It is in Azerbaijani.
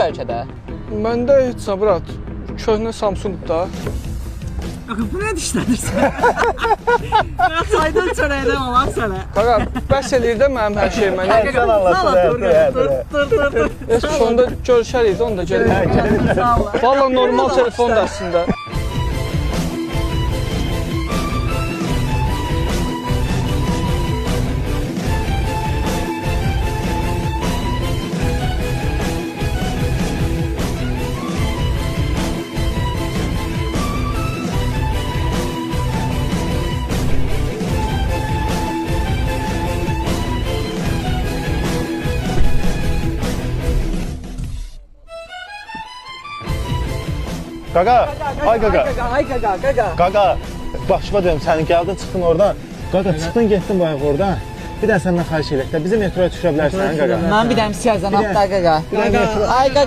bəlkə də. Məndə heç nə, brat. Köhnə Samsung da. Axı, bu nə dişlənirsən? Mən çaydan çörəkdən alam sənə. Qaqa, bəs eləyir də mənim hər şeyim mənə. Sağ ol, dur. Heç sonda görüşərik də, onu da gəlir. Sağ ol. Valla normal telefondur əslində. Qaqa, ay qaqa. Ay qaqa. Qaqa, başıma dönüm, sənin gəldin, çıxdın oradan. Qaqa, çıxdın, getdin bayaq oradan. Bir də səndən xahiş edək də, bizim metroya düşə bilərsən, qaqa. Mən bir dənə siyazdan atlar qaqa. Bir dənə metro. Ay qaqa.